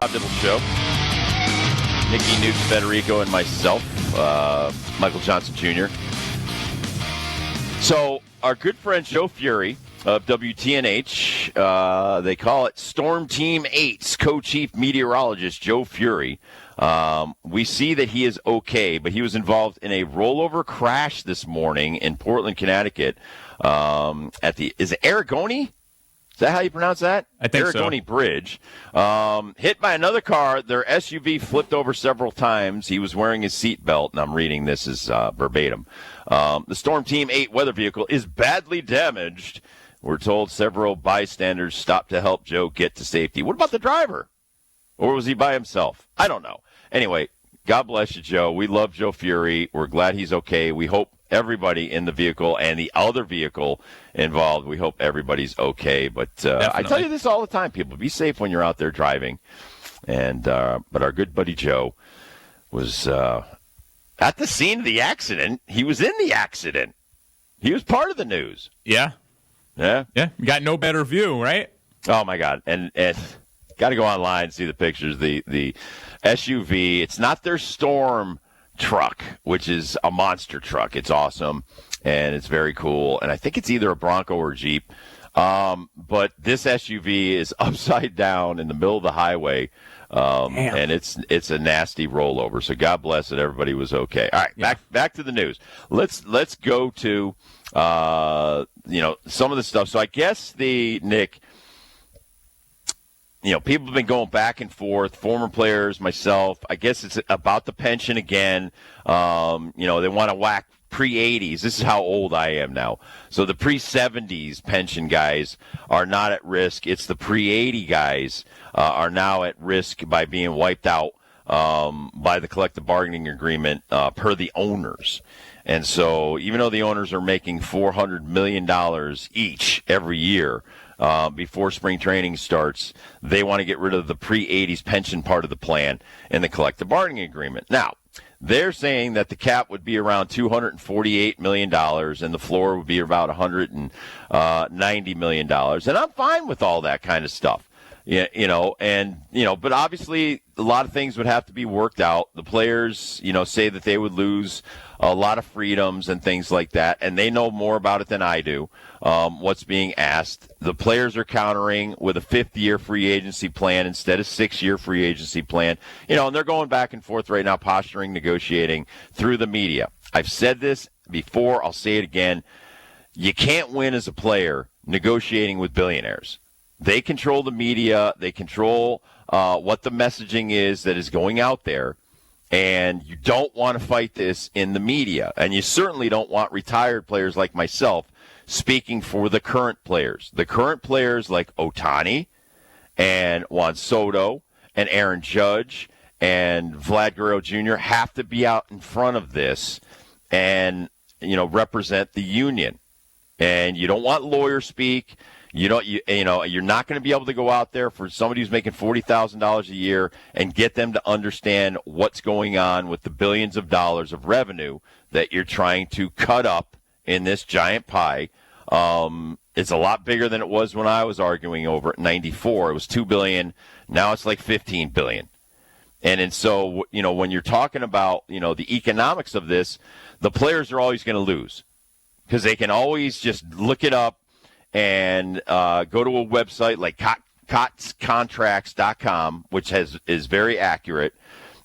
Rob Dibble Show. Nikki Newt Federico and myself, Michael Johnson Jr. So our good friend Joe Fury of WTNH, they call it Storm Team 8's co-chief meteorologist Joe Fury. We see that he is okay, but he was involved in a rollover crash this morning in Portland, Connecticut is it Aragoni? Is that how you pronounce that? I think so. Aragoni Bridge. Hit by another car. Their SUV flipped over several times. He was wearing his seatbelt, and I'm reading this as verbatim. The Storm Team 8 weather vehicle is badly damaged. We're told several bystanders stopped to help Joe get to safety. What about the driver? Or was he by himself? I don't know. Anyway, God bless you, Joe. We love Joe Fury. We're glad he's okay. We hope everybody in the vehicle and the other vehicle involved, we hope everybody's okay. But I tell you this all the time, people. Be safe when you're out there driving. And but our good buddy Joe was at the scene of the accident. He was in the accident. He was part of the news. Yeah. Yeah? Yeah. You got no better view, right? Oh, my God. And got to go online and see the pictures. The SUV, it's not their Storm truck, which is a monster truck. It's awesome, and it's very cool. And I think it's either a Bronco or a Jeep. But this SUV is upside down in the middle of the highway, and it's a nasty rollover. So God bless it. Everybody was okay. All right, yeah. back to the news. Let's go to some of the stuff. So I guess Nick. People have been going back and forth, former players, myself. I guess it's about the pension again. They want to whack pre-80s. This is how old I am now. So the pre-70s pension guys are not at risk. It's the pre-80 guys are now at risk by being wiped out by the collective bargaining agreement per the owners. And so even though the owners are making $400 million each every year, before spring training starts, they want to get rid of the pre-80s pension part of the plan in the collective bargaining agreement. Now, they're saying that the cap would be around $248 million and the floor would be about $190 million. And I'm fine with all that kind of stuff. But obviously a lot of things would have to be worked out. The players, say that they would lose a lot of freedoms and things like that, and they know more about it than I do, what's being asked. The players are countering with a fifth-year free agency plan instead of six-year free agency plan. And they're going back and forth right now, posturing, negotiating through the media. I've said this before. I'll say it again. You can't win as a player negotiating with billionaires. They control the media. They control what the messaging is that is going out there. And you don't want to fight this in the media. And you certainly don't want retired players like myself speaking for the current players. The current players like Ohtani and Juan Soto and Aaron Judge and Vlad Guerrero Jr. have to be out in front of this and, represent the union. And you don't want lawyer speak. You're not going to be able to go out there for somebody who's making $40,000 a year and get them to understand what's going on with the billions of dollars of revenue that you're trying to cut up in this giant pie. It's a lot bigger than it was when I was arguing over it in 94. It was $2 billion. Now it's like $15 billion. And so, when you're talking about, the economics of this, the players are always going to lose because they can always just look it up and go to a website like cotscontracts.com, which is very accurate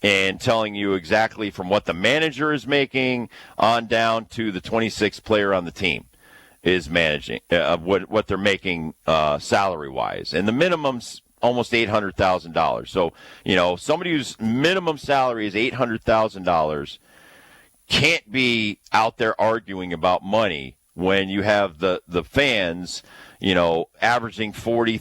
and telling you exactly from what the manager is making on down to the 26th player on the team is managing, what they're making salary-wise. And the minimum's almost $800,000. So, somebody whose minimum salary is $800,000 can't be out there arguing about money when you have the fans, averaging $40,000,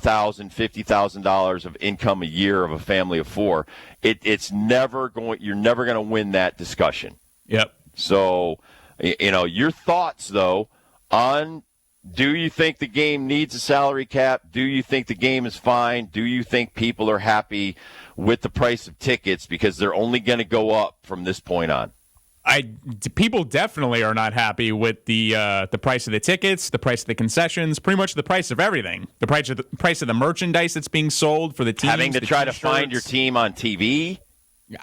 $50,000 of income a year of a family of four. You're never going to win that discussion. Yep. So, your thoughts, though, on do you think the game needs a salary cap? Do you think the game is fine? Do you think people are happy with the price of tickets because they're only going to go up from this point on? People definitely are not happy with the price of the tickets, the price of the concessions, pretty much the price of everything. The price of the merchandise that's being sold for the teams. Having to try to find your team on TV.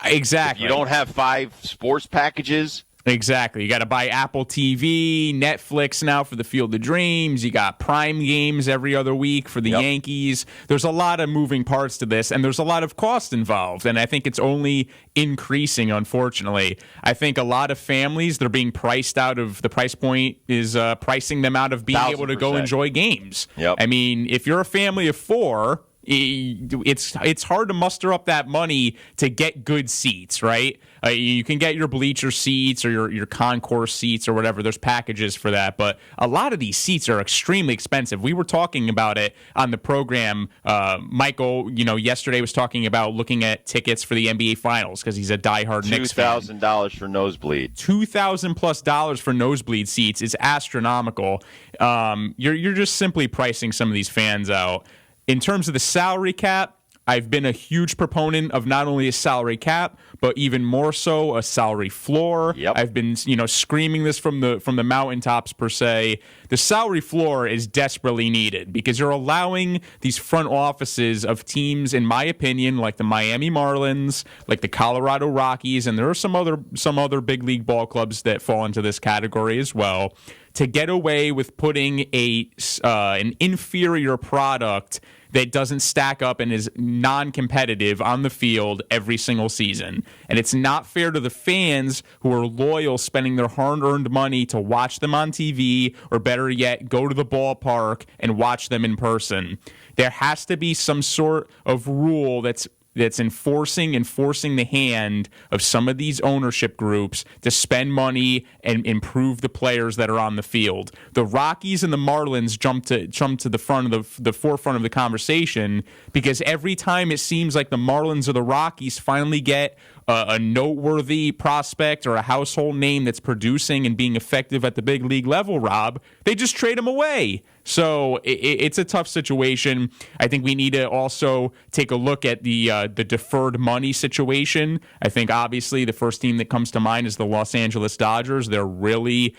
Exactly. If you don't have 5 sports packages. Exactly. You got to buy Apple TV, Netflix now for the Field of Dreams. You got Prime games every other week for the Yankees. There's a lot of moving parts to this, and there's a lot of cost involved, and I think it's only increasing, unfortunately. I think a lot of families, they're being priced out of the price point is pricing them out of being able to go enjoy games. Yep. I mean, if you're a family of 4, it's hard to muster up that money to get good seats, right? You can get your bleacher seats or your concourse seats or whatever. There's packages for that, but a lot of these seats are extremely expensive. We were talking about it on the program. Michael, yesterday was talking about looking at tickets for the NBA Finals because he's a diehard Knicks fan. $2,000 for nosebleed. $2,000+ for nosebleed seats is astronomical. You're just simply pricing some of these fans out. In terms of the salary cap, I've been a huge proponent of not only a salary cap, but even more so a salary floor. Yep. I've been, screaming this from the mountaintops per se. The salary floor is desperately needed because you're allowing these front offices of teams, in my opinion, like the Miami Marlins, like the Colorado Rockies, and there are some other big league ball clubs that fall into this category as well, to get away with putting an inferior product that doesn't stack up and is non-competitive on the field every single season. And it's not fair to the fans who are loyal, spending their hard-earned money to watch them on TV, or better yet, go to the ballpark and watch them in person. There has to be some sort of rule that's enforcing the hand of some of these ownership groups to spend money and improve the players that are on the field. The Rockies and the Marlins jump to the forefront of the conversation because every time it seems like the Marlins or the Rockies finally get a noteworthy prospect or a household name that's producing and being effective at the big league level, Rob, they just trade them away. So it's a tough situation. I think we need to also take a look at the deferred money situation. I think obviously the first team that comes to mind is the Los Angeles Dodgers. They're really,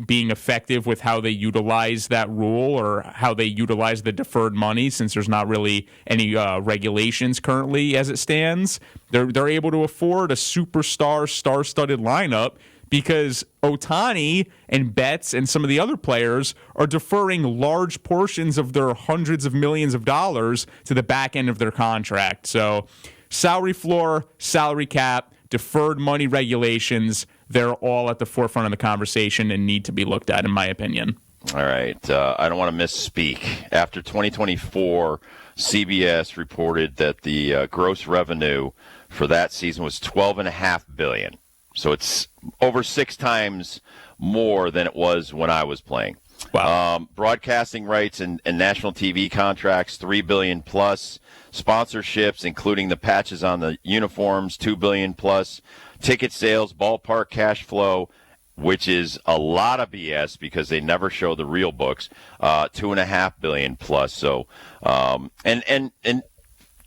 being effective with how they utilize that rule or how they utilize the deferred money, since there's not really any regulations currently as it stands. They're able to afford a superstar, star-studded lineup because Ohtani and Betts and some of the other players are deferring large portions of their hundreds of millions of dollars to the back end of their contract. So salary floor, salary cap, deferred money regulations, they're all at the forefront of the conversation and need to be looked at, in my opinion. All right. I don't want to misspeak. After 2024, CBS reported that the gross revenue for that season was $12.5 billion. So it's over 6 times more than it was when I was playing. Wow. Broadcasting rights and national TV contracts, $3 billion plus. Sponsorships, including the patches on the uniforms, $2 billion plus. Ticket sales, ballpark cash flow, which is a lot of BS because they never show the real books, $2.5 billion plus. So, and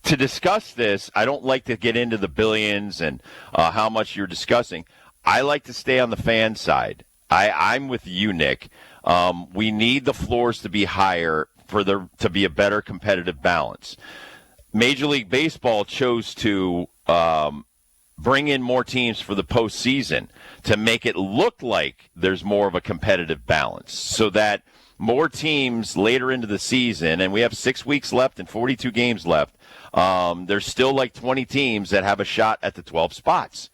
to discuss this, I don't like to get into the billions and how much you're discussing. I like to stay on the fan side. I'm with you, Nick. We need the floors to be higher for there to be a better competitive balance. Major League Baseball chose to bring in more teams for the postseason to make it look like there's more of a competitive balance so that more teams later into the season, and we have 6 weeks left and 42 games left, there's still like 20 teams that have a shot at the 12 spots.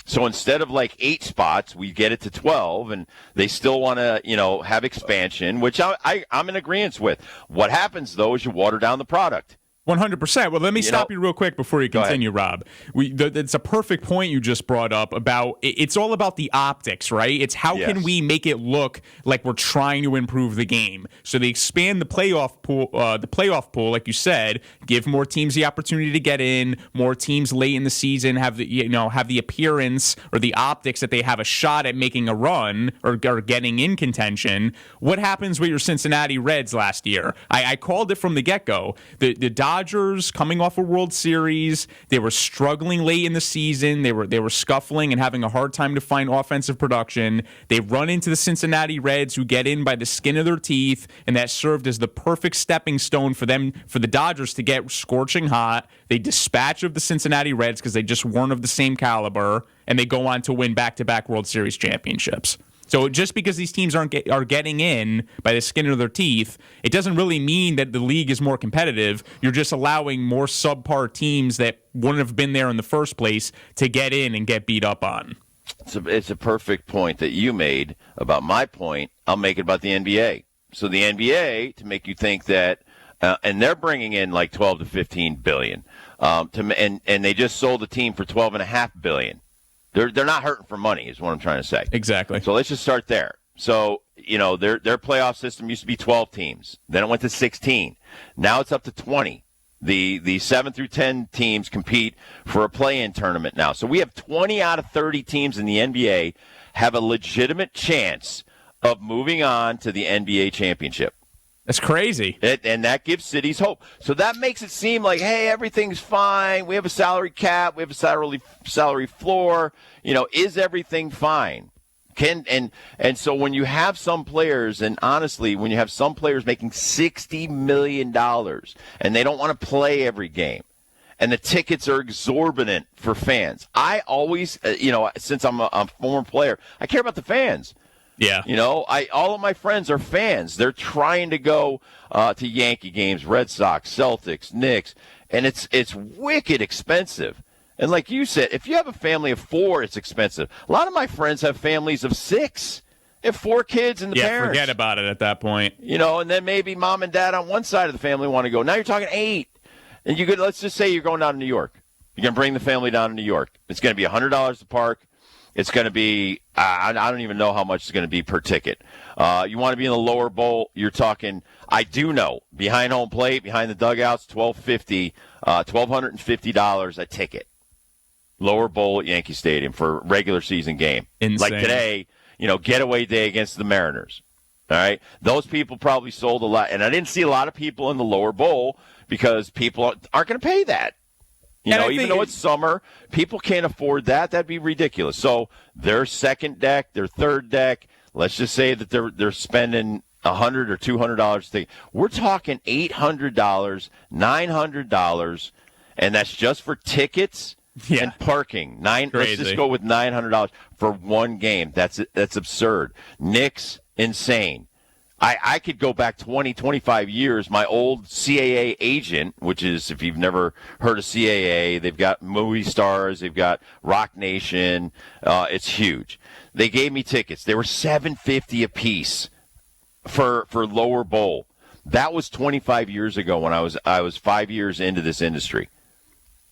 So instead of like 8 spots, we get it to 12, and they still want to, have expansion, which I'm in agreement with. What happens, though, is you water down the product. 100%. Well, let me stop you real quick before you continue, Rob. It's a perfect point you just brought up about it's all about the optics, right? It's how can we make it look like we're trying to improve the game. So they expand the playoff pool, like you said, give more teams the opportunity to get in, more teams late in the season have the appearance or the optics that they have a shot at making a run or getting in contention. What happens with your Cincinnati Reds last year? I called it from the get-go. The Dodgers coming off a World Series. They were struggling late in the season. They were scuffling and having a hard time to find offensive production. They run into the Cincinnati Reds, who get in by the skin of their teeth, and that served as the perfect stepping stone for the Dodgers to get scorching hot. They dispatch of the Cincinnati Reds because they just weren't of the same caliber, and they go on to win back-to-back World Series championships. So just because these teams are getting in by the skin of their teeth, it doesn't really mean that the league is more competitive. You're just allowing more subpar teams that wouldn't have been there in the first place to get in and get beat up on. It's a perfect point that you made about my point. I'll make it about the NBA. So the NBA, to make you think that, and they're bringing in like 12 to 15 billion, and they just sold the team for 12.5 billion. They're not hurting for money, is what I'm trying to say. Exactly. So let's just start there. So, their playoff system used to be 12 teams. Then it went to 16. Now it's up to 20. The 7 through 10 teams compete for a play-in tournament now. So we have 20 out of 30 teams in the NBA have a legitimate chance of moving on to the NBA championship. That's crazy. And that gives cities hope. So that makes it seem like, hey, everything's fine. We have a salary cap. We have a salary floor. Is everything fine? And so when you have some players, and honestly, when you have some players making $60 million and they don't want to play every game, and the tickets are exorbitant for fans, I always, since I'm a former player, I care about the fans. Yeah. All of my friends are fans. They're trying to go to Yankee games, Red Sox, Celtics, Knicks, and it's wicked expensive. And like you said, if you have a family of 4, it's expensive. A lot of my friends have families of 6. They have 4 kids and the parents. Forget about it at that point. And then maybe mom and dad on one side of the family want to go. Now you're talking 8. And let's just say you're going down to New York. You're going to bring the family down to New York. It's going to be $100 to park. It's going to be, I don't even know how much it's going to be per ticket. You want to be in the lower bowl, you're talking, I do know, behind home plate, behind the dugouts, $1,250 a ticket. Lower bowl at Yankee Stadium for a regular season game. Insane. Like today, getaway day against the Mariners. All right? Those people probably sold a lot. And I didn't see a lot of people in the lower bowl because people aren't going to pay that. Even though it's summer, people can't afford that. That'd be ridiculous. So their second deck, their third deck, let's just say that they're spending $100 or $200. We're talking $800, $900, and that's just for tickets and parking. Let's just go with $900 for one game. That's absurd. Knicks, insane. I could go back 20, 25 years. My old CAA agent, which is, if you've never heard of CAA, they've got movie stars, they've got Rock Nation. It's huge. They gave me tickets. They were $750 a piece for lower bowl. That was 25 years ago when I was 5 years into this industry.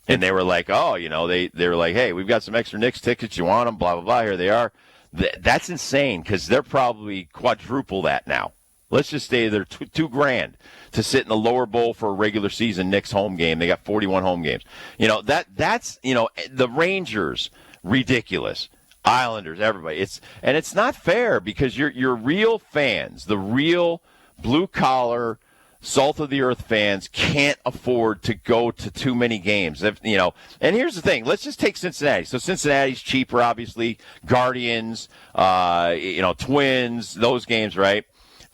And they were like, they were like, hey, we've got some extra Knicks tickets. You want them? Blah, blah, blah. Here they are. That's insane because they're probably quadruple that now. Let's just say they're $2,000 to sit in the lower bowl for a regular season Knicks home game. They got 41 home games. That's the Rangers, ridiculous. Islanders, everybody. It's not fair because your real fans, the real blue collar, salt of the earth fans can't afford to go to too many games. And here's the thing. Let's just take Cincinnati. So Cincinnati's cheaper, obviously. Guardians, Twins, those games, right?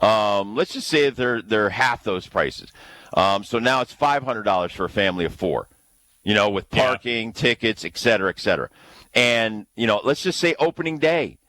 Let's just say that they're half those prices. So now it's $500 for a family of 4, with parking, tickets, et cetera, et cetera. And, let's just say opening day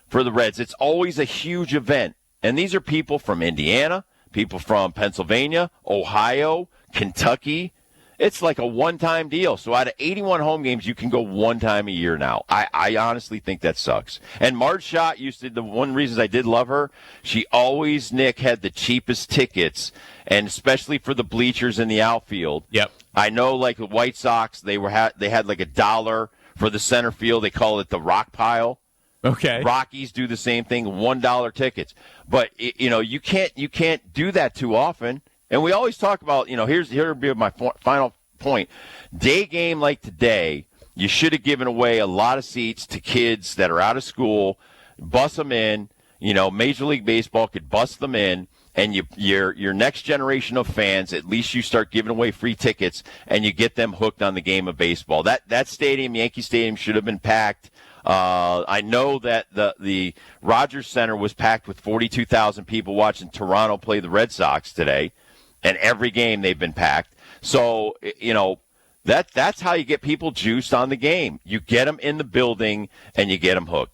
for the Reds. It's always a huge event. And these are people from Indiana, people from Pennsylvania, Ohio, Kentucky. It's like a one-time deal. So out of 81 home games, you can go one time a year now. I honestly think that sucks. And Marge Schott the one reason I did love her, she always, Nick, had the cheapest tickets, and especially for the bleachers in the outfield. Yep. I know, like the White Sox, they had like $1 for the center field. They call it the rock pile. Okay. Rockies do the same thing, $1 tickets. But, you can't do that too often. And we always talk about, here would be my final point. Day game like today, you should have given away a lot of seats to kids that are out of school, bus them in. Major League Baseball could bus them in, and your next generation of fans, at least you start giving away free tickets and you get them hooked on the game of baseball. That stadium, Yankee Stadium, should have been packed. I know that the Rogers Center was packed with 42,000 people watching Toronto play the Red Sox today, and every game they've been packed. So, that's how you get people juiced on the game. You get them in the building and you get them hooked.